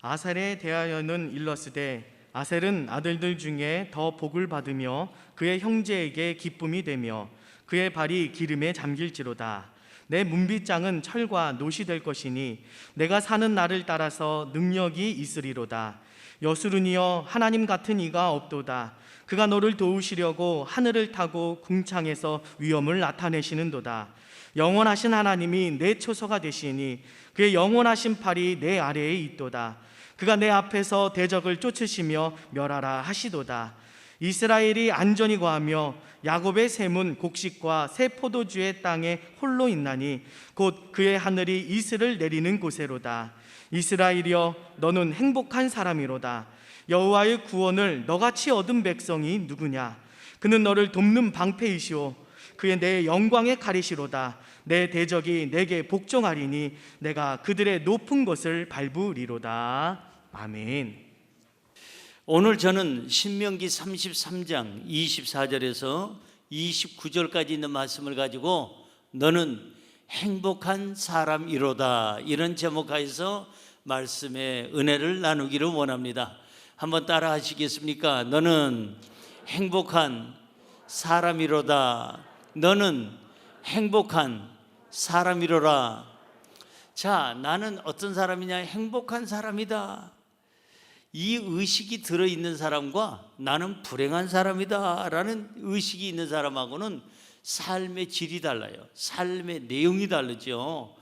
아셀에 대하여는 일렀으되 아셀은 아들들 중에 더 복을 받으며 그의 형제에게 기쁨이 되며 그의 발이 기름에 잠길지로다. 내 문빗장은 철과 노시 될 것이니 내가 사는 날을 따라서 능력이 있으리로다. 여수르니여 하나님 같은 이가 없도다. 그가 너를 도우시려고 하늘을 타고 궁창에서 위엄을 나타내시는도다. 영원하신 하나님이 내 초소가 되시니 그의 영원하신 팔이 내 아래에 있도다. 그가 내 앞에서 대적을 쫓으시며 멸하라 하시도다. 이스라엘이 안전히 거하며 야곱의 샘은 곡식과 새 포도주의 땅에 홀로 있나니 곧 그의 하늘이 이슬을 내리는 곳에로다. 이스라엘이여 너는 행복한 사람이로다. 여호와의 구원을 너같이 얻은 백성이 누구냐? 그는 너를 돕는 방패이시오 그의 내 영광의 칼이시로다. 내 대적이 내게 복종하리니 내가 그들의 높은 곳을 밟으리로다. 아멘. 오늘 저는 신명기 33장 24절에서 29절까지 있는 말씀을 가지고 너는 행복한 사람이로다, 이런 제목하에서 말씀의 은혜를 나누기를 원합니다. 한번 따라 하시겠습니까? 너는 행복한 사람이로다. 너는 행복한 사람이로라. 자, 나는 어떤 사람이냐? 행복한 사람이다. 이 의식이 들어있는 사람과 나는 불행한 사람이다 라는 의식이 있는 사람하고는 삶의 질이 달라요. 삶의 내용이 다르죠.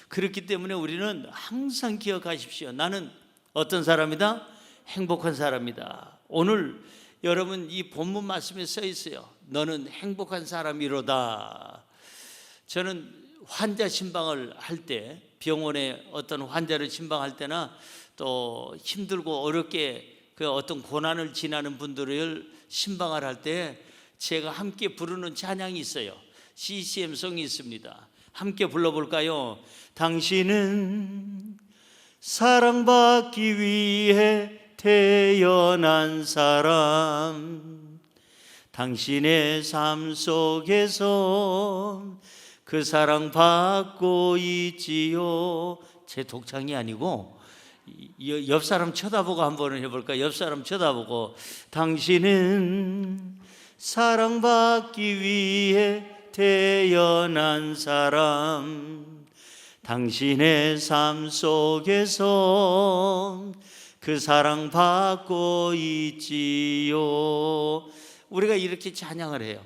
그렇기 때문에 우리는 항상 기억하십시오. 나는 어떤 사람이다? 행복한 사람이다. 오늘 여러분 이 본문 말씀에 써 있어요. 너는 행복한 사람이로다. 저는 환자 신방을 할 때, 병원에 어떤 환자를 신방할 때나 또 힘들고 어렵게 그 어떤 고난을 지나는 분들을 신방을 할 때 제가 함께 부르는 찬양이 있어요. CCM송이 있습니다. 함께 불러볼까요? 당신은 사랑받기 위해 태어난 사람, 당신의 삶 속에서 그 사랑 받고 있지요. 제 독창이 아니고 옆 사람 쳐다보고 한번 해볼까? 옆 사람 쳐다보고 당신은 사랑받기 위해 태어난 사람, 당신의 삶 속에서 그 사랑 받고 있지요. 우리가 이렇게 찬양을 해요.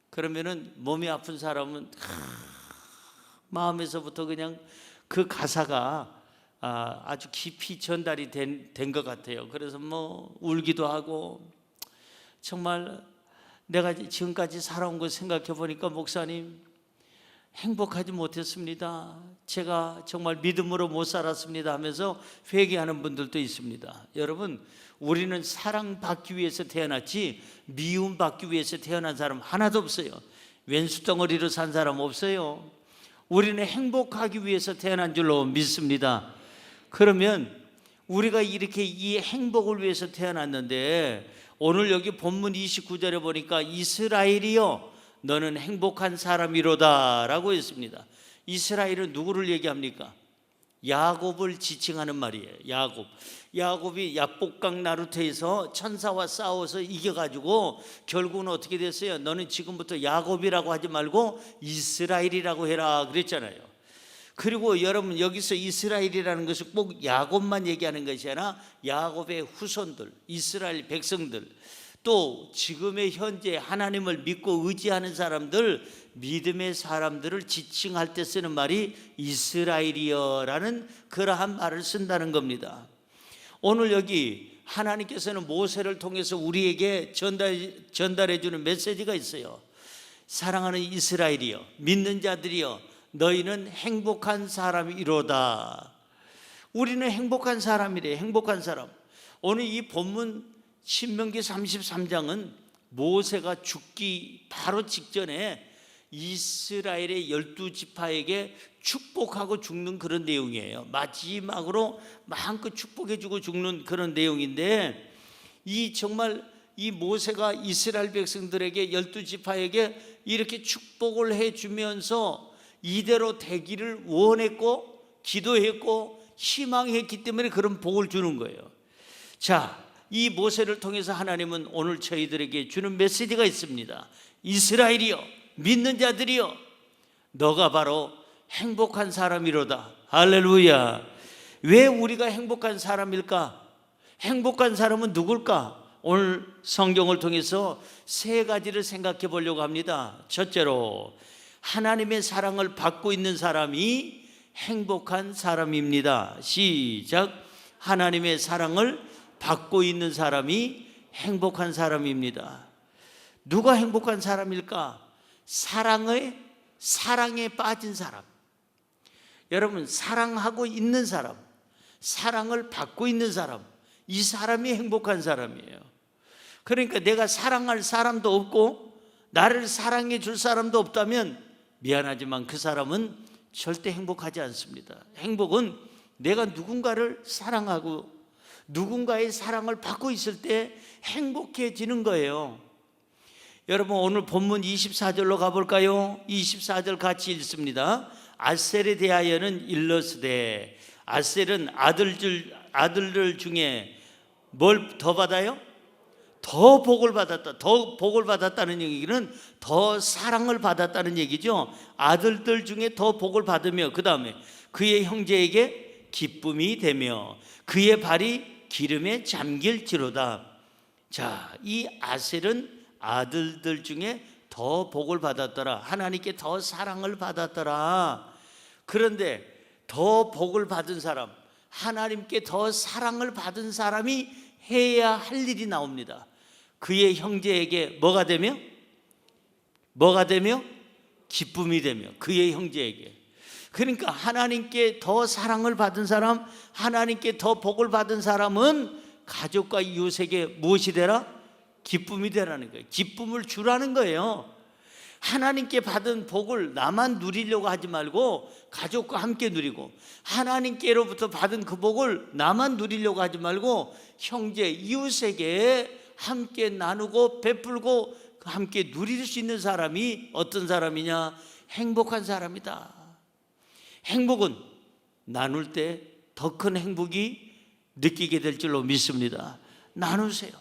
그러면은 몸이 아픈 사람은 마음에서부터 그냥 그 가사가 아주 깊이 전달이 된 것 같아요. 그래서 뭐 울기도 하고, 정말 내가 지금까지 살아온 거 생각해 보니까 목사님 행복하지 못했습니다. 제가 정말 믿음으로 못 살았습니다 하면서 회개하는 분들도 있습니다. 여러분, 우리는 사랑받기 위해서 태어났지 미움받기 위해서 태어난 사람 하나도 없어요. 왼수덩어리로 산 사람 없어요. 우리는 행복하기 위해서 태어난 줄로 믿습니다. 그러면 우리가 이렇게 이 행복을 위해서 태어났는데, 오늘 여기 본문 29절에 보니까 이스라엘이여 너는 행복한 사람이로다 라고 했습니다. 이스라엘은 누구를 얘기합니까? 야곱을 지칭하는 말이에요. 야곱이 야복강 나루터에서 천사와 싸워서 이겨가지고 결국은 어떻게 됐어요? 너는 지금부터 야곱이라고 하지 말고 이스라엘이라고 해라 그랬잖아요. 그리고 여러분, 여기서 이스라엘이라는 것은 꼭 야곱만 얘기하는 것이 아니라 야곱의 후손들, 이스라엘 백성들, 또 지금의 현재 하나님을 믿고 의지하는 사람들, 믿음의 사람들을 지칭할 때 쓰는 말이 이스라엘이여라는 그러한 말을 쓴다는 겁니다. 오늘 여기 하나님께서는 모세를 통해서 우리에게 전달해 주는 메시지가 있어요. 사랑하는 이스라엘이여, 믿는 자들이여, 너희는 행복한 사람이로다. 우리는 행복한 사람이래. 행복한 사람. 오늘 이 본문 신명기 33장은 모세가 죽기 바로 직전에 이스라엘의 12지파에게 축복하고 죽는 그런 내용이에요. 마지막으로 마음껏 축복해주고 죽는 그런 내용인데, 정말 이 모세가 이스라엘 백성들에게 12지파에게 이렇게 축복을 해주면서 이대로 되기를 원했고 기도했고 희망했기 때문에 그런 복을 주는 거예요. 자, 이 모세를 통해서 하나님은 오늘 저희들에게 주는 메시지가 있습니다. 이스라엘이여, 믿는 자들이여, 너가 바로 행복한 사람이로다. 할렐루야. 왜 우리가 행복한 사람일까? 행복한 사람은 누굴까? 오늘 성경을 통해서 세 가지를 생각해 보려고 합니다. 첫째로, 하나님의 사랑을 받고 있는 사람이 행복한 사람입니다. 시작. 하나님의 사랑을 받고 있는 사람이 행복한 사람입니다. 누가 행복한 사람일까? 사랑에 빠진 사람. 여러분, 사랑하고 있는 사람, 사랑을 받고 있는 사람, 이 사람이 행복한 사람이에요. 그러니까 내가 사랑할 사람도 없고 나를 사랑해 줄 사람도 없다면 미안하지만 그 사람은 절대 행복하지 않습니다. 행복은 내가 누군가를 사랑하고 누군가의 사랑을 받고 있을 때 행복해지는 거예요. 여러분, 오늘 본문 24절로 가볼까요? 24절 같이 읽습니다. 아셀에 대하여는 일러스되, 아셀은 아들들 중에 뭘 더 받아요? 더 복을 받았다. 더 복을 받았다는 얘기는 더 사랑을 받았다는 얘기죠. 아들들 중에 더 복을 받으며, 그 다음에 그의 형제에게 기쁨이 되며 그의 발이 기름에 잠길지로다. 자, 이 아셀은 아들들 중에 더 복을 받았더라. 하나님께 더 사랑을 받았더라. 그런데 더 복을 받은 사람, 하나님께 더 사랑을 받은 사람이 해야 할 일이 나옵니다. 그의 형제에게 뭐가 되며? 기쁨이 되며, 그의 형제에게. 그러니까 하나님께 더 사랑을 받은 사람, 하나님께 더 복을 받은 사람은 가족과 이웃에게 무엇이 되라? 기쁨이 되라는 거예요. 기쁨을 주라는 거예요. 하나님께 받은 복을 나만 누리려고 하지 말고 가족과 함께 누리고, 하나님께로부터 받은 그 복을 나만 누리려고 하지 말고 형제, 이웃에게 함께 나누고 베풀고 함께 누릴 수 있는 사람이 어떤 사람이냐? 행복한 사람이다. 행복은 나눌 때 더 큰 행복이 느끼게 될 줄로 믿습니다. 나누세요.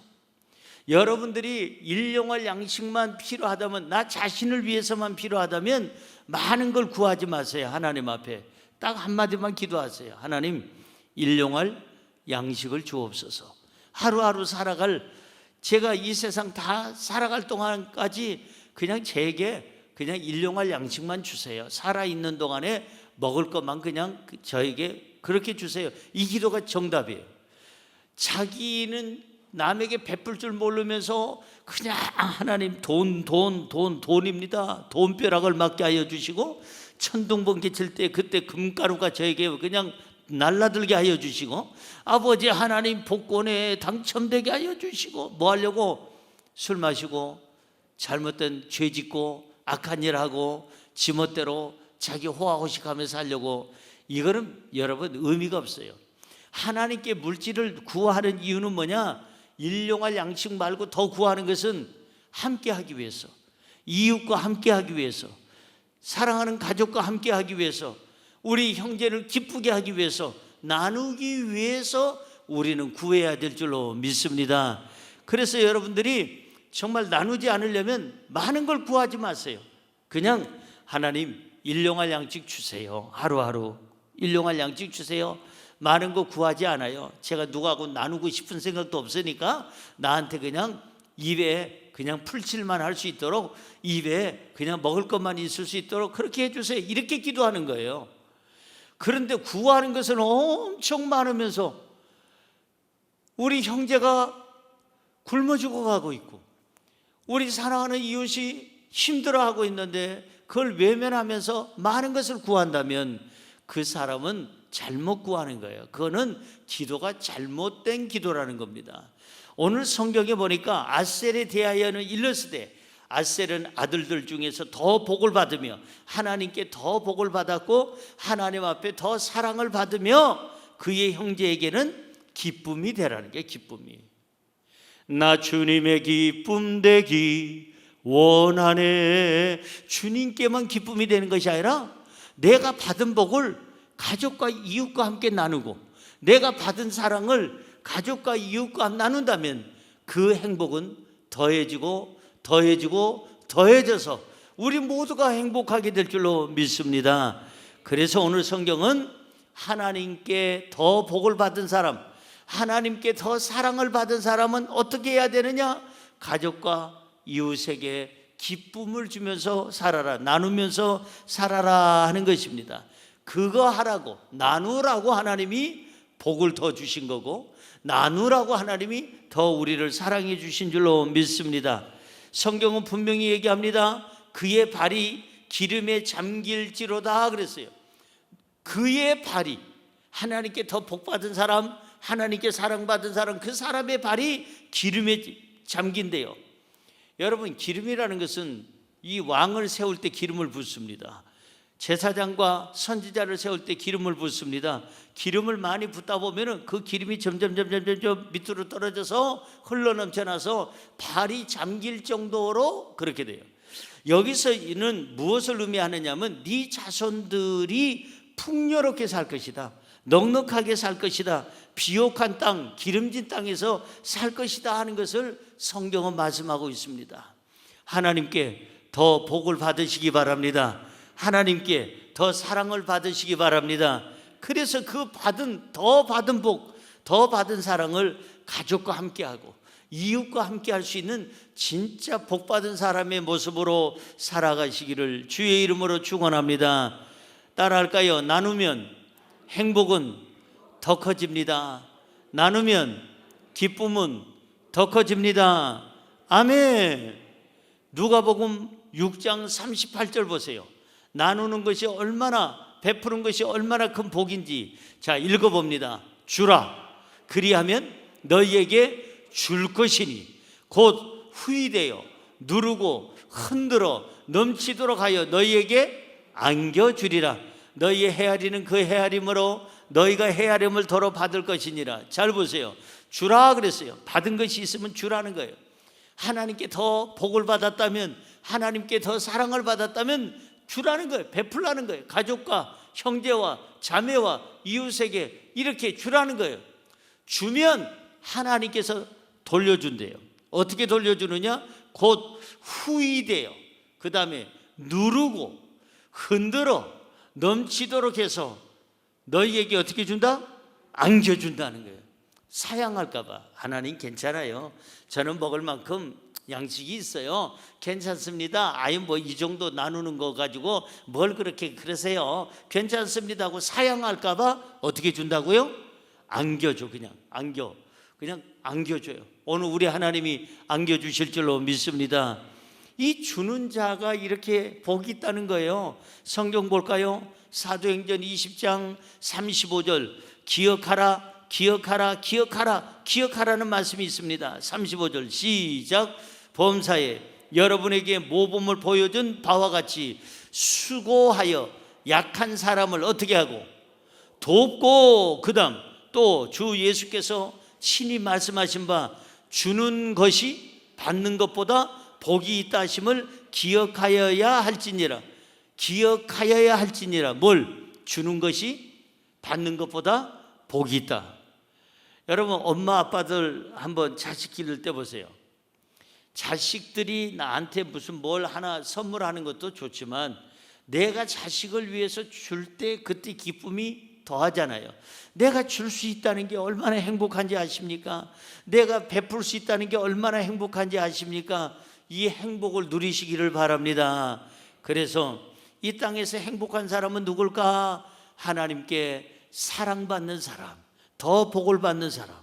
여러분들이 일용할 양식만 필요하다면, 나 자신을 위해서만 필요하다면 많은 걸 구하지 마세요. 하나님 앞에 딱 한마디만 기도하세요. 하나님, 일용할 양식을 주옵소서. 하루하루 살아갈, 제가 이 세상 다 살아갈 동안까지 그냥 제게 그냥 일용할 양식만 주세요. 살아있는 동안에 먹을 것만 그냥 저에게 그렇게 주세요. 이 기도가 정답이에요. 자기는 남에게 베풀 줄 모르면서 그냥 하나님 돈입니다. 돈벼락을 맞게 하여 주시고, 천둥번개 칠 때 그때 금가루가 저에게 그냥 날라들게 하여 주시고, 아버지 하나님 복권에 당첨되게 하여 주시고, 뭐 하려고? 술 마시고 잘못된 죄 짓고 악한 일 하고 지멋대로 자기 호화호식하면서 하려고. 이거는 여러분 의미가 없어요. 하나님께 물질을 구하는 이유는 뭐냐? 일용할 양식 말고 더 구하는 것은 함께 하기 위해서, 이웃과 함께 하기 위해서, 사랑하는 가족과 함께 하기 위해서, 우리 형제를 기쁘게 하기 위해서, 나누기 위해서 우리는 구해야 될 줄로 믿습니다. 그래서 여러분들이 정말 나누지 않으려면 많은 걸 구하지 마세요. 그냥 하나님 일용할 양식 주세요. 하루하루 일용할 양식 주세요. 많은 거 구하지 않아요. 제가 누구하고 나누고 싶은 생각도 없으니까 나한테 그냥 입에 그냥 풀칠만 할 수 있도록, 입에 그냥 먹을 것만 있을 수 있도록 그렇게 해주세요. 이렇게 기도하는 거예요. 그런데 구하는 것은 엄청 많으면서 우리 형제가 굶어 죽어가고 있고 우리 사랑하는 이웃이 힘들어하고 있는데 그걸 외면하면서 많은 것을 구한다면 그 사람은 잘못 구하는 거예요. 그거는 기도가 잘못된 기도라는 겁니다. 오늘 성경에 보니까 아셀에 대하여는 일러스되, 아셀은 아들들 중에서 더 복을 받으며 하나님께 더 복을 받았고 하나님 앞에 더 사랑을 받으며 그의 형제에게는 기쁨이 되라는 게, 기쁨이. 나 주님의 기쁨 되기 원하네. 주님께만 기쁨이 되는 것이 아니라 내가 받은 복을 가족과 이웃과 함께 나누고 내가 받은 사랑을 가족과 이웃과 나눈다면 그 행복은 더해지고 더해지고 더해져서 우리 모두가 행복하게 될 줄로 믿습니다. 그래서 오늘 성경은 하나님께 더 복을 받은 사람, 하나님께 더 사랑을 받은 사람은 어떻게 해야 되느냐? 가족과 이웃에게 기쁨을 주면서 살아라, 나누면서 살아라 하는 것입니다. 그거 하라고, 나누라고 하나님이 복을 더 주신 거고, 나누라고 하나님이 더 우리를 사랑해 주신 줄로 믿습니다. 성경은 분명히 얘기합니다. 그의 발이 기름에 잠길지로다 그랬어요. 그의 발이, 하나님께 더 복받은 사람, 하나님께 사랑받은 사람, 그 사람의 발이 기름에 잠긴대요. 여러분, 기름이라는 것은 이 왕을 세울 때 기름을 붓습니다. 제사장과 선지자를 세울 때 기름을 붓습니다. 기름을 많이 붓다 보면 그 기름이 점점 밑으로 떨어져서 흘러넘쳐나서 발이 잠길 정도로 그렇게 돼요. 여기서는 무엇을 의미하느냐면 네 자손들이 풍요롭게 살 것이다, 넉넉하게 살 것이다, 비옥한 땅, 기름진 땅에서 살 것이다 하는 것을 성경은 말씀하고 있습니다. 하나님께 더 복을 받으시기 바랍니다. 하나님께 더 사랑을 받으시기 바랍니다. 그래서 그 더 받은 복, 더 받은 사랑을 가족과 함께하고 이웃과 함께할 수 있는 진짜 복받은 사람의 모습으로 살아가시기를 주의 이름으로 축원합니다. 따라할까요? 나누면 행복은 더 커집니다. 나누면 기쁨은 더 커집니다. 아멘. 누가복음 6장 38절 보세요. 나누는 것이 얼마나, 베푸는 것이 얼마나 큰 복인지 자 읽어봅니다. 주라, 그리하면 너희에게 줄 것이니 곧 후히되어 누르고 흔들어 넘치도록 하여 너희에게 안겨주리라. 너희의 헤아리는 그 헤아림으로 너희가 헤아림을 더러 받을 것이니라. 잘 보세요. 주라 그랬어요. 받은 것이 있으면 주라는 거예요. 하나님께 더 복을 받았다면, 하나님께 더 사랑을 받았다면 주라는 거예요. 베풀라는 거예요. 가족과 형제와 자매와 이웃에게 이렇게 주라는 거예요. 주면 하나님께서 돌려준대요. 어떻게 돌려주느냐? 곧 후히되어, 그 다음에 누르고 흔들어 넘치도록 해서 너희에게 어떻게 준다? 안겨준다는 거예요. 사양할까봐. 하나님 괜찮아요, 저는 먹을 만큼 양식이 있어요, 괜찮습니다, 아이 뭐 이 정도 나누는 거 가지고 뭘 그렇게 그러세요, 괜찮습니다 하고 사양할까봐 어떻게 준다고요? 안겨줘. 그냥 안겨줘요. 오늘 우리 하나님이 안겨주실 줄로 믿습니다. 이 주는 자가 이렇게 복이 있다는 거예요. 성경 볼까요? 사도행전 20장 35절 기억하라, 기억하라, 기억하라, 기억하라는 말씀이 있습니다. 35절 시작. 범사에 여러분에게 모범을 보여준 바와 같이 수고하여 약한 사람을 어떻게 하고 돕고, 그 다음 또 주 예수께서 친히 말씀하신 바 주는 것이 받는 것보다 복이 있다 하심을 기억하여야 할지니라. 기억하여야 할지니라. 뭘? 주는 것이 받는 것보다 복이 있다. 여러분, 엄마 아빠들 한번 자식 기를 때 보세요. 자식들이 나한테 무슨 뭘 하나 선물하는 것도 좋지만 내가 자식을 위해서 줄 때 그때 기쁨이 더하잖아요. 내가 줄 수 있다는 게 얼마나 행복한지 아십니까? 내가 베풀 수 있다는 게 얼마나 행복한지 아십니까? 이 행복을 누리시기를 바랍니다. 그래서 이 땅에서 행복한 사람은 누굴까? 하나님께 사랑받는 사람, 더 복을 받는 사람,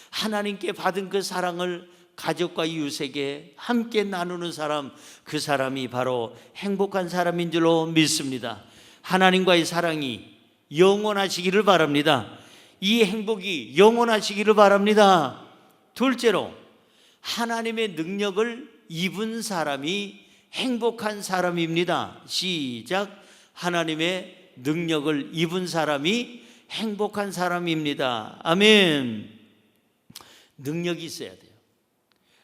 하나님께 받은 그 사랑을 가족과 이웃에게 함께 나누는 사람, 그 사람이 바로 행복한 사람인 줄로 믿습니다. 하나님과의 사랑이 영원하시기를 바랍니다. 이 행복이 영원하시기를 바랍니다. 둘째로, 하나님의 능력을 입은 사람이 행복한 사람입니다. 시작. 하나님의 능력을 입은 사람이 행복한 사람입니다. 아멘. 능력이 있어야 돼요.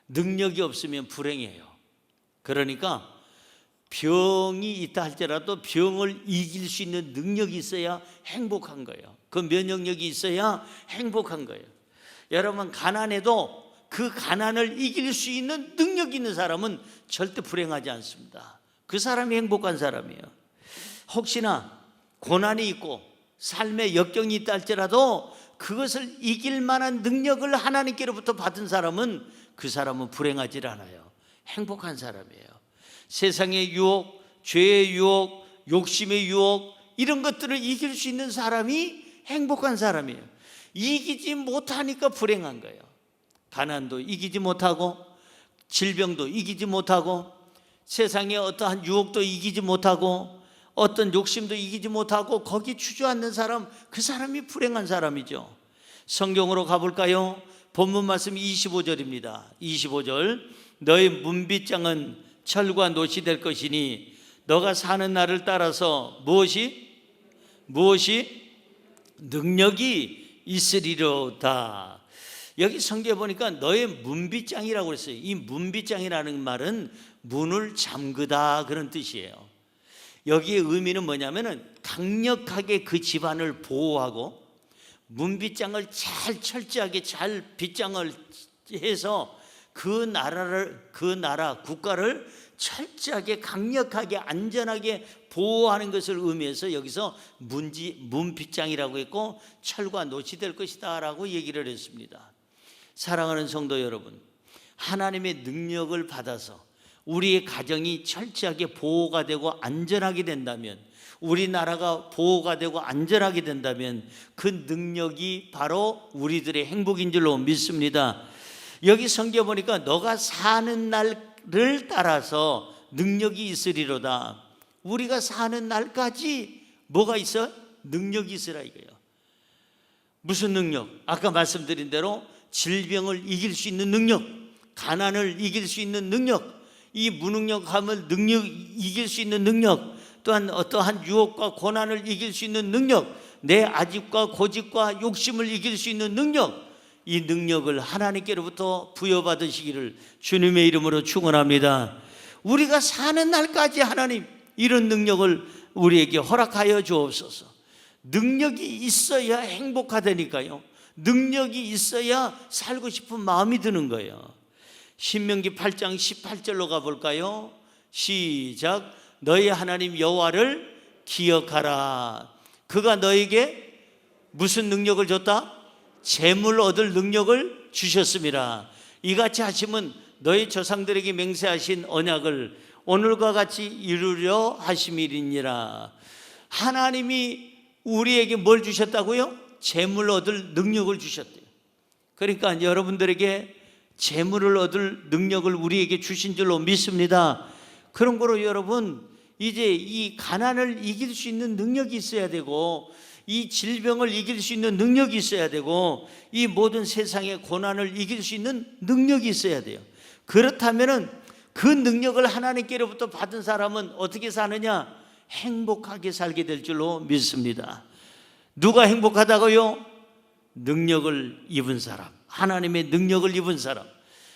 능력이 없으면 불행해요. 그러니까 병이 있다 할지라도 병을 이길 수 있는 능력이 있어야 행복한 거예요. 그 면역력이 있어야 행복한 거예요. 여러분, 가난해도 그 가난을 이길 수 있는 능력이 있는 사람은 절대 불행하지 않습니다. 그 사람이 행복한 사람이에요. 혹시나 고난이 있고 삶의 역경이 있다 할지라도 그것을 이길 만한 능력을 하나님께로부터 받은 사람은 그 사람은 불행하지 않아요. 행복한 사람이에요. 세상의 유혹, 죄의 유혹, 욕심의 유혹, 이런 것들을 이길 수 있는 사람이 행복한 사람이에요. 이기지 못하니까 불행한 거예요. 가난도 이기지 못하고, 질병도 이기지 못하고, 세상의 어떠한 유혹도 이기지 못하고, 어떤 욕심도 이기지 못하고 거기 주저앉는 사람, 그 사람이 불행한 사람이죠. 성경으로 가볼까요? 본문 말씀 25절입니다. 25절, 너의 문빗장은 철과 노시 될 것이니 너가 사는 날을 따라서 무엇이 능력이 있으리로다. 여기 성경에 보니까 너의 문빗장이라고 그랬어요. 이 문빗장이라는 말은 문을 잠그다, 그런 뜻이에요. 여기의 의미는 뭐냐면은 강력하게 그 집안을 보호하고 문빗장을 잘 철저하게 잘 빗장을 해서 그 나라 국가를 철저하게 강력하게 안전하게 보호하는 것을 의미해서 여기서 문빗장이라고 했고 철과 노시 될 것이다 라고 얘기를 했습니다. 사랑하는 성도 여러분, 하나님의 능력을 받아서 우리의 가정이 철저하게 보호가 되고 안전하게 된다면, 우리나라가 보호가 되고 안전하게 된다면 그 능력이 바로 우리들의 행복인 줄로 믿습니다. 여기 성경 보니까 너가 사는 날을 따라서 능력이 있으리로다. 우리가 사는 날까지 뭐가 있어? 능력이 있으라 이거예요. 무슨 능력? 아까 말씀드린 대로 질병을 이길 수 있는 능력, 가난을 이길 수 있는 능력, 이 무능력함을 이길 수 있는 능력, 또한 어떠한 유혹과 고난을 이길 수 있는 능력, 내 아집과 고집과 욕심을 이길 수 있는 능력, 이 능력을 하나님께로부터 부여받으시기를 주님의 이름으로 축원합니다. 우리가 사는 날까지 하나님 이런 능력을 우리에게 허락하여 주옵소서. 능력이 있어야 행복하다니까요. 능력이 있어야 살고 싶은 마음이 드는 거예요. 신명기 8장 18절로 가볼까요? 시작. 너희 하나님 여호와를 기억하라. 그가 너에게 무슨 능력을 줬다? 재물 얻을 능력을 주셨습니다. 이같이 하심은 너희 조상들에게 맹세하신 언약을 오늘과 같이 이루려 하심이니라. 하나님이 우리에게 뭘 주셨다고요? 재물 얻을 능력을 주셨대요. 그러니까 여러분들에게 재물을 얻을 능력을 우리에게 주신 줄로 믿습니다. 그런 거로 여러분, 이제 이 가난을 이길 수 있는 능력이 있어야 되고, 이 질병을 이길 수 있는 능력이 있어야 되고, 이 모든 세상의 고난을 이길 수 있는 능력이 있어야 돼요. 그렇다면은 그 능력을 하나님께로부터 받은 사람은 어떻게 사느냐? 행복하게 살게 될 줄로 믿습니다. 누가 행복하다고요? 능력을 입은 사람, 하나님의 능력을 입은 사람.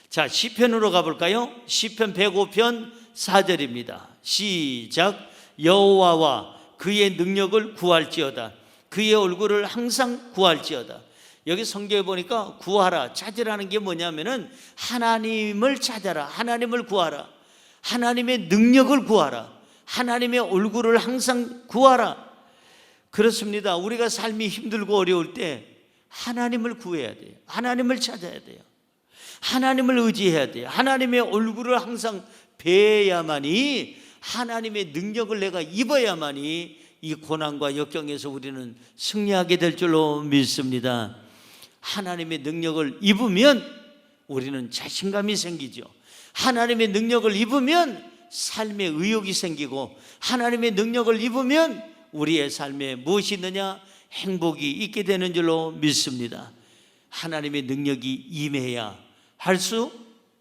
자, 시편으로 가볼까요? 시편 105편 4절입니다. 시작. 여호와와 그의 능력을 구할지어다. 그의 얼굴을 항상 구할지어다. 여기 성경에 보니까 구하라, 찾으라는 게 뭐냐면은 하나님을 찾아라, 하나님을 구하라, 하나님의 능력을 구하라, 하나님의 얼굴을 항상 구하라. 그렇습니다. 우리가 삶이 힘들고 어려울 때 하나님을 구해야 돼요. 하나님을 찾아야 돼요. 하나님을 의지해야 돼요. 하나님의 얼굴을 항상 뵈야만이, 하나님의 능력을 내가 입어야만이 이 고난과 역경에서 우리는 승리하게 될 줄로 믿습니다. 하나님의 능력을 입으면 우리는 자신감이 생기죠. 하나님의 능력을 입으면 삶의 의욕이 생기고, 하나님의 능력을 입으면 우리의 삶에 무엇이 있느냐? 행복이 있게 되는 줄로 믿습니다. 하나님의 능력이 임해야 할 수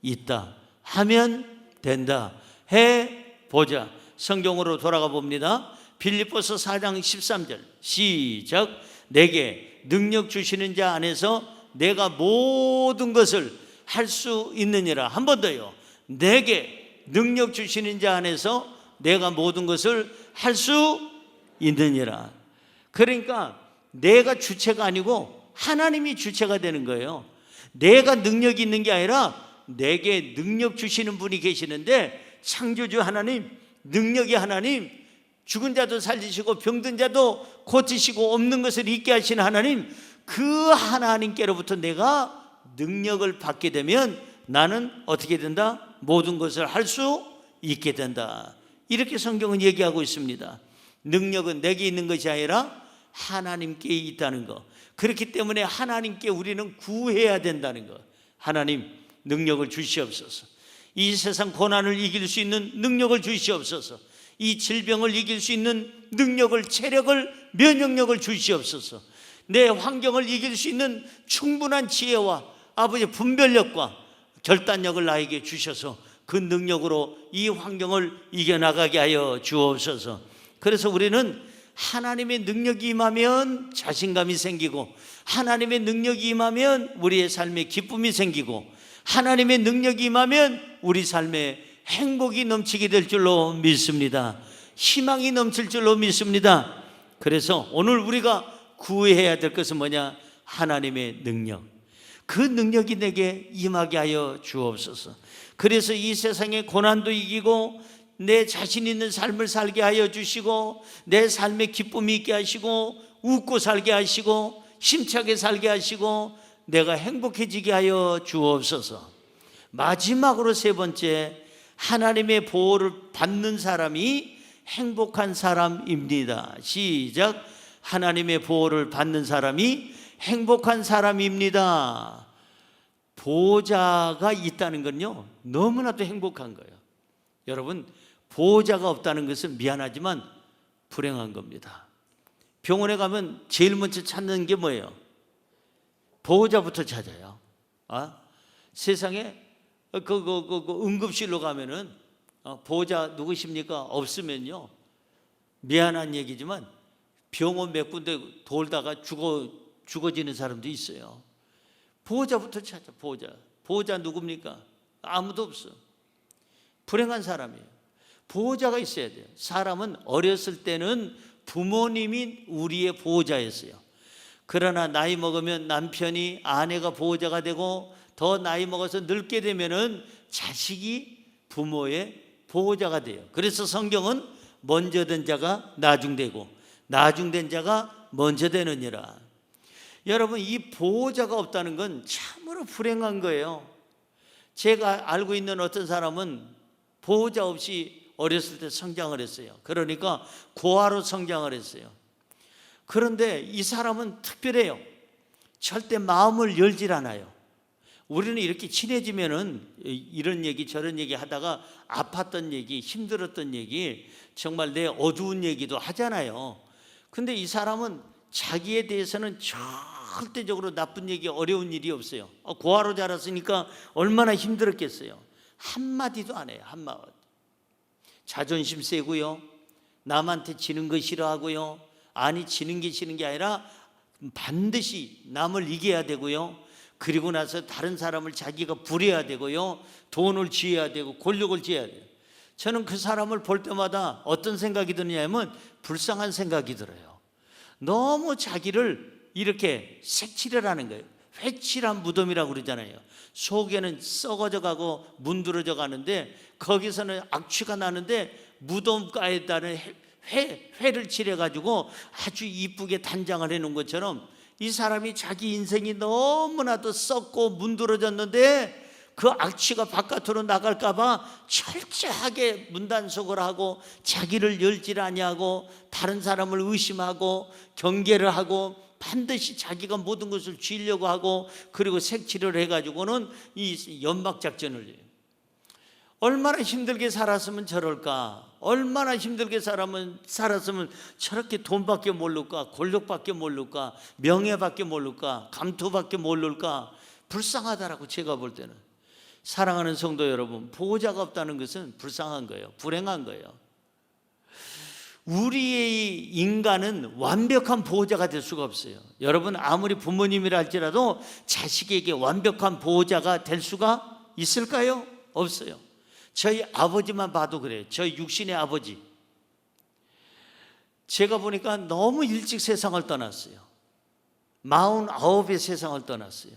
있다. 하면 된다. 해보자. 성경으로 돌아가 봅니다. 빌립보서 4장 13절 시작. 내게 능력 주시는 자 안에서 내가 모든 것을 할 수 있느니라. 한 번 더요. 내게 능력 주시는 자 안에서 내가 모든 것을 할 수 있느니라. 그러니까 내가 주체가 아니고 하나님이 주체가 되는 거예요. 내가 능력이 있는 게 아니라 내게 능력 주시는 분이 계시는데, 창조주 하나님, 능력의 하나님, 죽은 자도 살리시고 병든 자도 고치시고 없는 것을 있게 하시는 하나님, 그 하나님께로부터 내가 능력을 받게 되면 나는 어떻게 된다? 모든 것을 할 수 있게 된다. 이렇게 성경은 얘기하고 있습니다. 능력은 내게 있는 것이 아니라 하나님께 있다는 것. 그렇기 때문에 하나님께 우리는 구해야 된다는 것. 하나님, 능력을 주시옵소서. 이 세상 고난을 이길 수 있는 능력을 주시옵소서. 이 질병을 이길 수 있는 능력을, 체력을, 면역력을 주시옵소서. 내 환경을 이길 수 있는 충분한 지혜와 아버지 분별력과 결단력을 나에게 주셔서 그 능력으로 이 환경을 이겨나가게 하여 주옵소서. 그래서 우리는 하나님의 능력이 임하면 자신감이 생기고, 하나님의 능력이 임하면 우리의 삶에 기쁨이 생기고, 하나님의 능력이 임하면 우리 삶에 행복이 넘치게 될 줄로 믿습니다. 희망이 넘칠 줄로 믿습니다. 그래서 오늘 우리가 구해야 될 것은 뭐냐? 하나님의 능력. 그 능력이 내게 임하게 하여 주옵소서. 그래서 이 세상의 고난도 이기고 내 자신 있는 삶을 살게 하여 주시고, 내 삶에 기쁨이 있게 하시고, 웃고 살게 하시고, 힘차게 살게 하시고, 내가 행복해지게 하여 주옵소서. 마지막으로 세 번째, 하나님의 보호를 받는 사람이 행복한 사람입니다. 시작. 하나님의 보호를 받는 사람이 행복한 사람입니다. 보호자가 있다는 건요, 너무나도 행복한 거예요. 여러분, 보호자가 없다는 것은 미안하지만 불행한 겁니다. 병원에 가면 제일 먼저 찾는 게 뭐예요? 보호자부터 찾아요. 세상에 응급실로 가면은 보호자 누구십니까? 없으면요, 미안한 얘기지만 병원 몇 군데 돌다가 죽어지는 사람도 있어요. 보호자부터 찾아. 보호자 누굽니까? 아무도 없어. 불행한 사람이에요. 보호자가 있어야 돼요. 사람은 어렸을 때는 부모님이 우리의 보호자였어요. 그러나 나이 먹으면 남편이, 아내가 보호자가 되고, 더 나이 먹어서 늙게 되면은 자식이 부모의 보호자가 돼요. 그래서 성경은 먼저 된 자가 나중되고 나중된 자가 먼저 되느니라. 여러분, 이 보호자가 없다는 건 참으로 불행한 거예요. 제가 알고 있는 어떤 사람은 보호자 없이 어렸을 때 성장을 했어요. 그러니까 고아로 성장을 했어요. 그런데 이 사람은 특별해요. 절대 마음을 열질 않아요. 우리는 이렇게 친해지면은 이런 얘기 저런 얘기 하다가 아팠던 얘기, 힘들었던 얘기, 정말 내 어두운 얘기도 하잖아요. 근데 이 사람은 자기에 대해서는 절대적으로 나쁜 얘기, 어려운 일이 없어요. 고아로 자랐으니까 얼마나 힘들었겠어요. 한마디도 안 해요. 한마디. 자존심 세고요, 남한테 지는 거 싫어하고요, 아니 지는 게 싫은 게 아니라 반드시 남을 이겨야 되고요, 그리고 나서 다른 사람을 자기가 부려야 되고요, 돈을 쥐어야 되고 권력을 쥐어야 돼요. 저는 그 사람을 볼 때마다 어떤 생각이 드느냐면 불쌍한 생각이 들어요. 너무 자기를 이렇게 색칠을 하는 거예요. 회칠한 무덤이라고 그러잖아요. 속에는 썩어져 가고 문드러져 가는데 거기서는 악취가 나는데 무덤가에다는 회를 칠해가지고 아주 이쁘게 단장을 해놓은 것처럼 이 사람이 자기 인생이 너무나도 썩고 문드러졌는데 그 악취가 바깥으로 나갈까봐 철저하게 문단속을 하고 자기를 열질 아니하고 다른 사람을 의심하고 경계를 하고 반드시 자기가 모든 것을 쥐려고 하고 그리고 색칠을 해가지고는 이 연막작전을 해요. 얼마나 힘들게 살았으면 저럴까? 얼마나 힘들게 살았으면 저렇게 돈밖에 모를까? 권력밖에 모를까? 명예밖에 모를까? 감투밖에 모를까? 불쌍하다라고 제가 볼 때는. 사랑하는 성도 여러분, 보호자가 없다는 것은 불쌍한 거예요. 불행한 거예요. 우리의 인간은 완벽한 보호자가 될 수가 없어요. 여러분, 아무리 부모님이라 할지라도 자식에게 완벽한 보호자가 될 수가 있을까요? 없어요. 저희 아버지만 봐도 그래요. 저희 육신의 아버지. 제가 보니까 너무 일찍 세상을 떠났어요. 49에 세상을 떠났어요.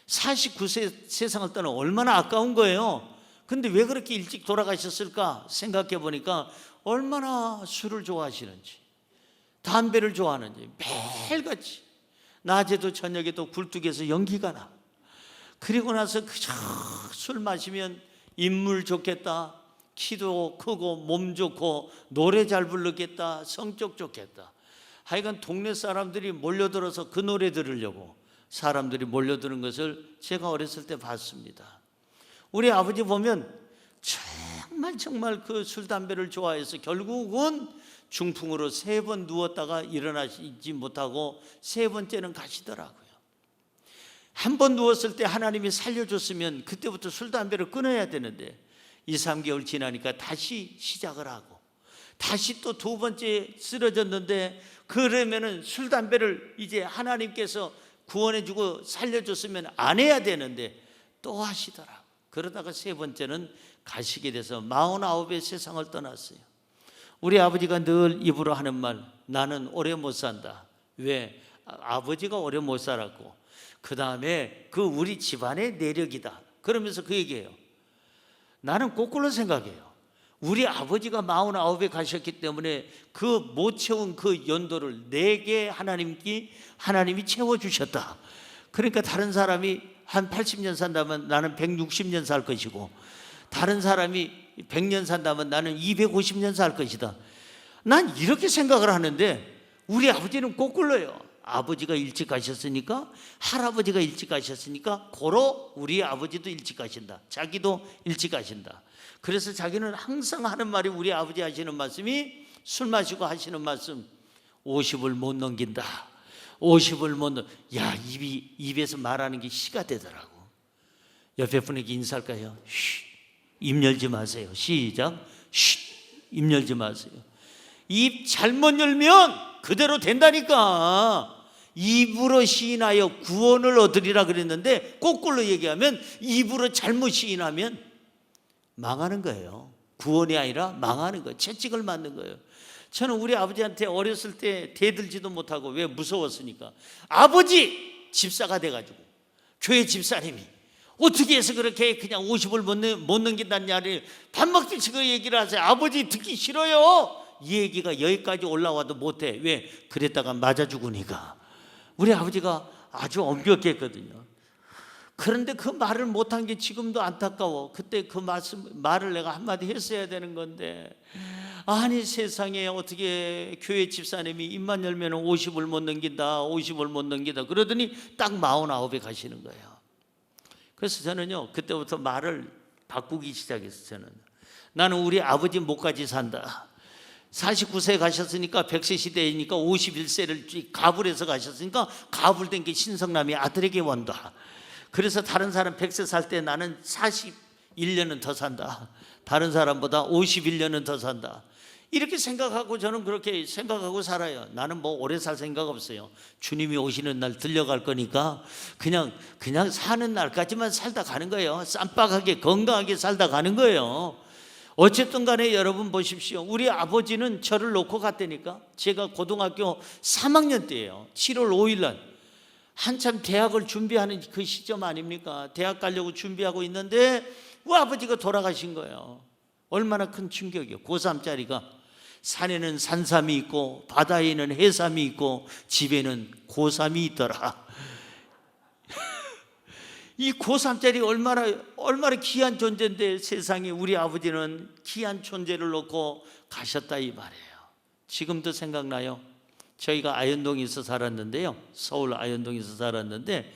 49세 세상을 떠나 얼마나 아까운 거예요. 근데 왜 그렇게 일찍 돌아가셨을까 생각해 보니까 얼마나 술을 좋아하시는지, 담배를 좋아하는지, 매일같이 낮에도 저녁에도 굴뚝에서 연기가 나. 그리고 나서 그저 술 마시면 인물 좋겠다, 키도 크고 몸 좋고 노래 잘 부르겠다, 성격 좋겠다. 하여간 동네 사람들이 몰려들어서 그 노래 들으려고 사람들이 몰려드는 것을 제가 어렸을 때 봤습니다. 우리 아버지 보면 정말 그 술 담배를 좋아해서 결국은 중풍으로 3번 누웠다가 일어나지 못하고 3번째는 가시더라고요. 한 번 누웠을 때 하나님이 살려줬으면 그때부터 술 담배를 끊어야 되는데 2, 3개월 지나니까 다시 시작을 하고 다시 또 2번째 쓰러졌는데, 그러면은 술 담배를 이제 하나님께서 구원해주고 살려줬으면 안 해야 되는데 또 하시더라고요. 그러다가 3번째는 가시게 돼서 49에 세상을 떠났어요. 우리 아버지가 늘 입으로 하는 말, 나는 오래 못 산다. 왜? 아버지가 오래 못 살았고 그 다음에 그 우리 집안의 내력이다. 그러면서 그 얘기해요. 나는 거꾸로 생각해요. 우리 아버지가 49에 가셨기 때문에 그 못 채운 그 연도를 내게 하나님이 채워주셨다. 그러니까 다른 사람이 한 80년 산다면 나는 160년 살 것이고, 다른 사람이 100년 산다면 나는 250년 살 것이다. 난 이렇게 생각을 하는데 우리 아버지는 거꾸로예요. 아버지가 일찍 가셨으니까, 할아버지가 일찍 가셨으니까 고로 우리 아버지도 일찍 가신다. 자기도 일찍 가신다. 그래서 자기는 항상 하는 말이, 우리 아버지 하시는 말씀이, 술 마시고 하시는 말씀, 50을 못 넘긴다. 50을 못 넘. 야, 입에서 말하는 게 시가 되더라고. 옆에 분에게 인사할까요? 입 열지 마세요. 시작. 입 열지 마세요. 입 잘못 열면 그대로 된다니까. 입으로 시인하여 구원을 얻으리라 그랬는데 거꾸로 얘기하면 입으로 잘못 시인하면 망하는 거예요. 구원이 아니라 망하는 거예요. 채찍을 맞는 거예요. 저는 우리 아버지한테 어렸을 때 대들지도 못하고, 왜? 무서웠으니까. 아버지 집사가 돼가지고 교회 집사님이 어떻게 해서 그렇게 그냥 50을 못 넘긴다는 말을 밥 먹듯이 그 얘기를 하세요. 아버지 듣기 싫어요. 이 얘기가 여기까지 올라와도 못해. 왜? 그랬다가 맞아 죽으니까. 우리 아버지가 아주 엄격했거든요. 그런데 그 말을 못한 게 지금도 안타까워. 그때 그 말을 내가 한마디 했어야 되는 건데, 아니 세상에 어떻게 교회 집사님이 입만 열면 50을 못 넘긴다, 50을 못 넘긴다 그러더니 딱 49에 가시는 거예요. 그래서 저는요, 그때부터 말을 바꾸기 시작했어요. 나는 우리 아버지 목까지 산다. 49세 가셨으니까 100세 시대이니까 51세를 가불해서 가셨으니까 가불된 게 신성남이 아들에게 원다. 그래서 다른 사람 100세 살 때 나는 41년은 더 산다. 다른 사람보다 51년은 더 산다. 이렇게 생각하고 저는 그렇게 생각하고 살아요. 나는 뭐 오래 살 생각 없어요. 주님이 오시는 날 들려갈 거니까 그냥 사는 날까지만 살다 가는 거예요. 쌈박하게 건강하게 살다 가는 거예요. 어쨌든 간에 여러분 보십시오. 우리 아버지는 저를 놓고 갔다니까. 제가 고등학교 3학년 때예요. 7월 5일 날 한참 대학을 준비하는 그 시점 아닙니까? 대학 가려고 준비하고 있는데 아버지가 돌아가신 거예요. 얼마나 큰 충격이에요. 고3짜리가 산에는 산삼이 있고 바다에는 해삼이 있고 집에는 고3이 있더라. 이 고3짜리 얼마나 귀한 존재인데 세상에 우리 아버지는 귀한 존재를 놓고 가셨다 이 말이에요. 지금도 생각나요. 저희가 아현동에서 살았는데요. 서울 아현동에서 살았는데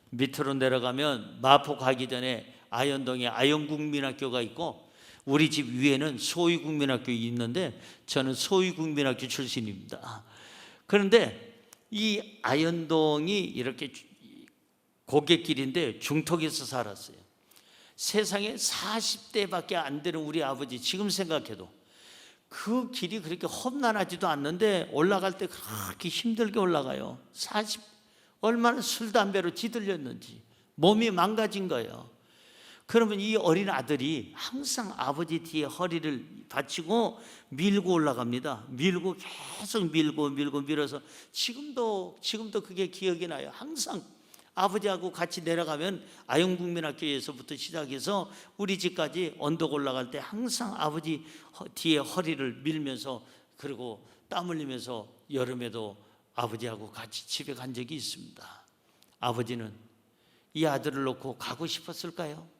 밑으로 내려가면 마포 가기 전에 아현동에 아현국민학교가 있고 우리 집 위에는 소위국민학교 있는데 저는 소위국민학교 출신입니다. 그런데 이 아현동이 이렇게 고갯길인데 중턱에서 살았어요. 세상에 40대밖에 안 되는 우리 아버지, 지금 생각해도 그 길이 그렇게 험난하지도 않는데 올라갈 때 그렇게 힘들게 올라가요. 얼마나 술 담배로 뒤들렸는지 몸이 망가진 거예요. 그러면 이 어린 아들이 항상 아버지 뒤에 허리를 받치고 밀고 올라갑니다. 밀고 계속 밀어서 지금도 그게 기억이 나요. 항상 아버지하고 같이 내려가면 아영국민학교에서부터 시작해서 우리 집까지 언덕 올라갈 때 항상 아버지 뒤에 허리를 밀면서, 그리고 땀 흘리면서 여름에도 아버지하고 같이 집에 간 적이 있습니다. 아버지는 이 아들을 놓고 가고 싶었을까요?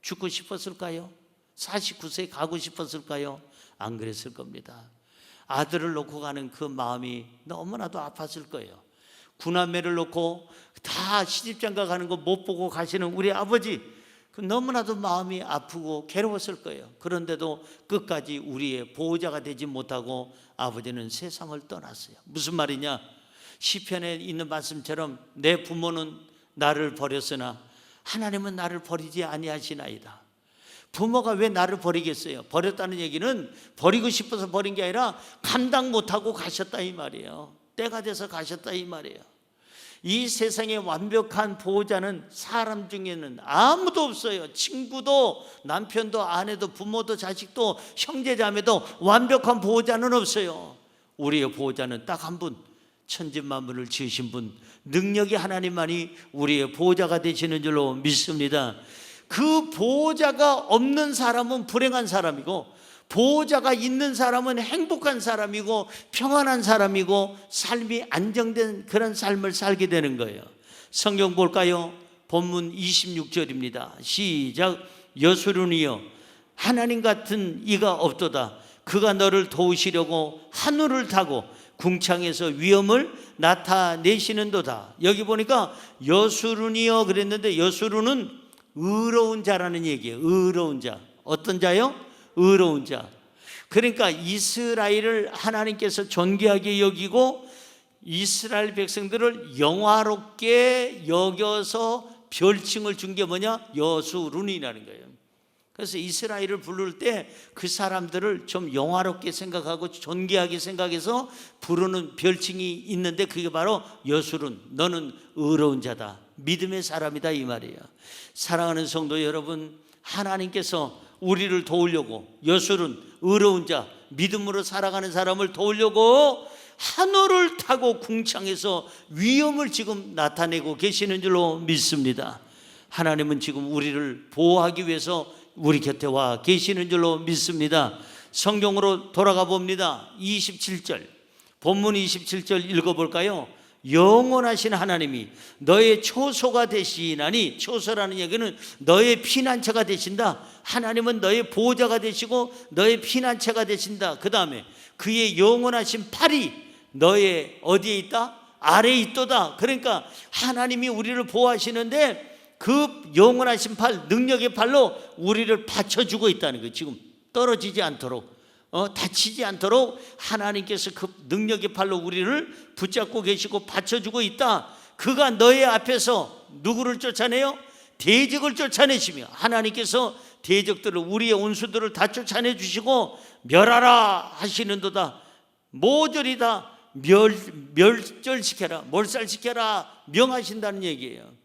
죽고 싶었을까요? 49세 가고 싶었을까요? 안 그랬을 겁니다. 아들을 놓고 가는 그 마음이 너무나도 아팠을 거예요. 구남매를 놓고 다 시집장가 가는 거 못 보고 가시는 우리 아버지, 너무나도 마음이 아프고 괴로웠을 거예요. 그런데도 끝까지 우리의 보호자가 되지 못하고 아버지는 세상을 떠났어요. 무슨 말이냐? 시편에 있는 말씀처럼 내 부모는 나를 버렸으나 하나님은 나를 버리지 아니하시나이다. 부모가 왜 나를 버리겠어요? 버렸다는 얘기는 버리고 싶어서 버린 게 아니라 감당 못하고 가셨다 이 말이에요. 때가 돼서 가셨다 이 말이에요. 이 세상에 완벽한 보호자는 사람 중에는 아무도 없어요. 친구도, 남편도, 아내도, 부모도, 자식도, 형제자매도 완벽한 보호자는 없어요. 우리의 보호자는 딱 한 분, 천지만물을 지으신 분, 능력이 하나님만이 우리의 보호자가 되시는 줄로 믿습니다. 그 보호자가 없는 사람은 불행한 사람이고, 보호자가 있는 사람은 행복한 사람이고 평안한 사람이고 삶이 안정된 그런 삶을 살게 되는 거예요. 성경 볼까요? 본문 26절입니다. 시작. 여수론이여 하나님 같은 이가 없도다. 그가 너를 도우시려고 하늘을 타고 궁창에서 위엄을 나타내시는도다. 여기 보니까 여수론이여 그랬는데, 여수론은 의로운 자라는 얘기예요. 의로운 자. 어떤 자요? 의로운 자. 그러니까 이스라엘을 하나님께서 존귀하게 여기고 이스라엘 백성들을 영화롭게 여겨서 별칭을 준 게 뭐냐? 여수룬이라는 거예요. 그래서 이스라엘을 부를 때 그 사람들을 좀 영화롭게 생각하고 존귀하게 생각해서 부르는 별칭이 있는데, 그게 바로 여수룬, 너는 의로운 자다, 믿음의 사람이다 이 말이에요. 사랑하는 성도 여러분, 하나님께서 우리를 도우려고, 여술은 의로운 자, 믿음으로 살아가는 사람을 도우려고 하늘을 타고 궁창에서 위엄을 지금 나타내고 계시는 줄로 믿습니다. 하나님은 지금 우리를 보호하기 위해서 우리 곁에 와 계시는 줄로 믿습니다. 성경으로 돌아가 봅니다. 27절, 본문 27절 읽어볼까요? 영원하신 하나님이 너의 초소가 되시나니, 초소라는 얘기는 너의 피난처가 되신다. 하나님은 너의 보호자가 되시고 너의 피난처가 되신다. 그 다음에 그의 영원하신 팔이 너의 어디에 있다? 아래에 있도다. 그러니까 하나님이 우리를 보호하시는데 그 영원하신 팔, 능력의 팔로 우리를 받쳐주고 있다는 거예요. 지금 떨어지지 않도록, 다치지 않도록 하나님께서 그 능력의 팔로 우리를 붙잡고 계시고 받쳐주고 있다. 그가 너의 앞에서 누구를 쫓아내요? 대적을 쫓아내시며, 하나님께서 대적들을, 우리의 원수들을 다 쫓아내 주시고 멸하라 하시는도다. 모조리 다 멸절시켜라, 몰살시켜라 명하신다는 얘기예요.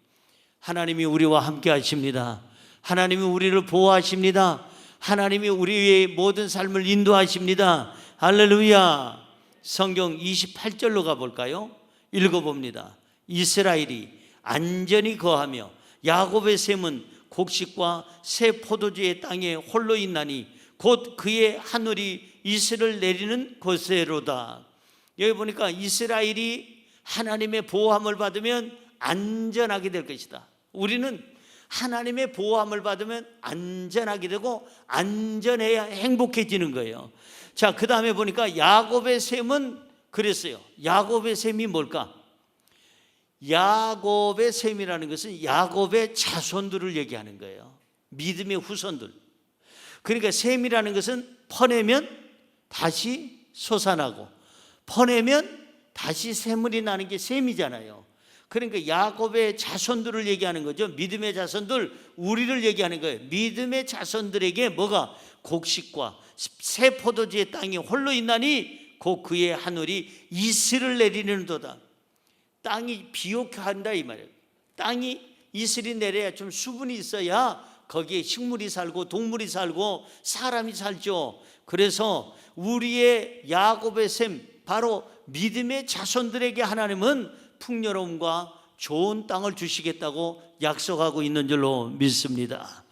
하나님이 우리와 함께 하십니다. 하나님이 우리를 보호하십니다. 하나님이 우리의 모든 삶을 인도하십니다. 할렐루야. 성경 28절로 가볼까요? 읽어봅니다. 이스라엘이 안전히 거하며 야곱의 샘은 곡식과 새 포도주의 땅에 홀로 있나니 곧 그의 하늘이 이슬을 내리는 곳에로다. 여기 보니까 이스라엘이 하나님의 보호함을 받으면 안전하게 될 것이다. 우리는 하나님의 보호함을 받으면 안전하게 되고 안전해야 행복해지는 거예요. 자, 그 다음에 보니까 야곱의 셈은 그랬어요. 야곱의 셈이 뭘까? 야곱의 셈이라는 것은 야곱의 자손들을 얘기하는 거예요. 믿음의 후손들. 그러니까 셈이라는 것은 퍼내면 다시 솟아나고, 퍼내면 다시 샘물이 나는 게 셈이잖아요. 그러니까 야곱의 자손들을 얘기하는 거죠. 믿음의 자손들, 우리를 얘기하는 거예요. 믿음의 자손들에게 뭐가? 곡식과 새 포도주의 땅이 홀로 있나니 곧 그의 하늘이 이슬을 내리는도다. 땅이 비옥한다 이 말이에요. 땅이 이슬이 내려야 좀 수분이 있어야 거기에 식물이 살고 동물이 살고 사람이 살죠. 그래서 우리의 야곱의 셈, 바로 믿음의 자손들에게 하나님은 풍요로움과 좋은 땅을 주시겠다고 약속하고 있는 줄로 믿습니다.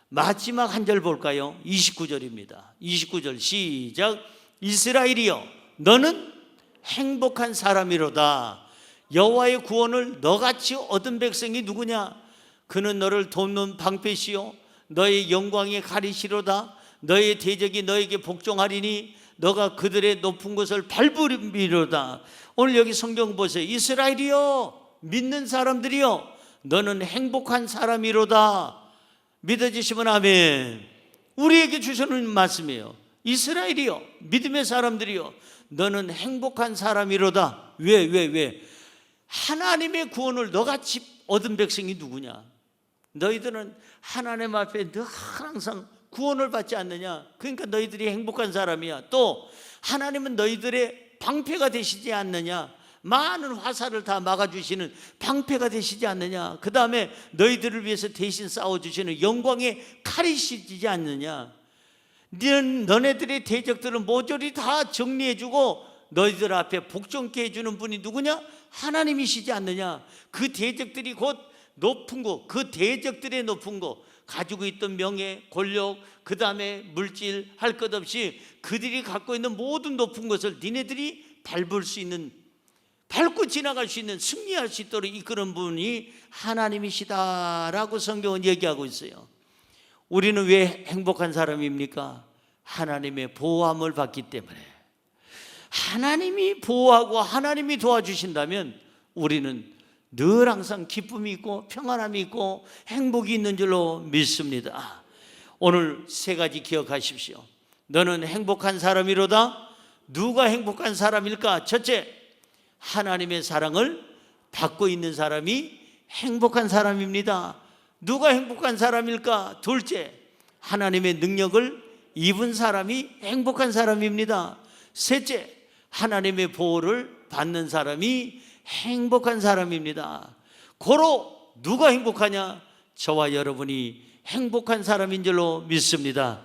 마지막 한 절 볼까요? 29절입니다. 29절 시작. 이스라엘이여 너는 행복한 사람이로다. 여호와의 구원을 너같이 얻은 백성이 누구냐? 그는 너를 돕는 방패시요 너의 영광의 가리시로다. 너의 대적이 너에게 복종하리니 너가 그들의 높은 곳을 밟으리로다. 오늘 여기 성경 보세요. 이스라엘이여, 믿는 사람들이여, 너는 행복한 사람이로다. 믿어지시면 아멘. 우리에게 주시는 말씀이에요. 이스라엘이여, 믿음의 사람들이여, 너는 행복한 사람이로다. 왜? 하나님의 구원을 너같이 얻은 백성이 누구냐? 너희들은 하나님 앞에 늘 항상 구원을 받지 않느냐? 그러니까 너희들이 행복한 사람이야. 또 하나님은 너희들의 방패가 되시지 않느냐? 많은 화살을 다 막아주시는 방패가 되시지 않느냐? 그 다음에 너희들을 위해서 대신 싸워주시는 영광의 칼이시지 않느냐? 너네들의 대적들은 모조리 다 정리해주고 너희들 앞에 복종케 해주는 분이 누구냐? 하나님이시지 않느냐? 그 대적들이 곧 높은 거, 그 대적들의 높은 거, 가지고 있던 명예, 권력, 그 다음에 물질 할 것 없이 그들이 갖고 있는 모든 높은 것을 니네들이 밟을 수 있는, 밟고 지나갈 수 있는, 승리할 수 있도록 이끄는 분이 하나님이시다라고 성경은 얘기하고 있어요. 우리는 왜 행복한 사람입니까? 하나님의 보호함을 받기 때문에. 하나님이 보호하고 하나님이 도와주신다면 우리는 늘 항상 기쁨이 있고 평안함이 있고 행복이 있는 줄로 믿습니다. 오늘 세 가지 기억하십시오. 너는 행복한 사람이로다. 누가 행복한 사람일까? 첫째, 하나님의 사랑을 받고 있는 사람이 행복한 사람입니다. 누가 행복한 사람일까? 둘째, 하나님의 능력을 입은 사람이 행복한 사람입니다. 셋째, 하나님의 보호를 받는 사람이 행복한 사람입니다. 고로 누가 행복하냐? 저와 여러분이 행복한 사람인 줄로 믿습니다.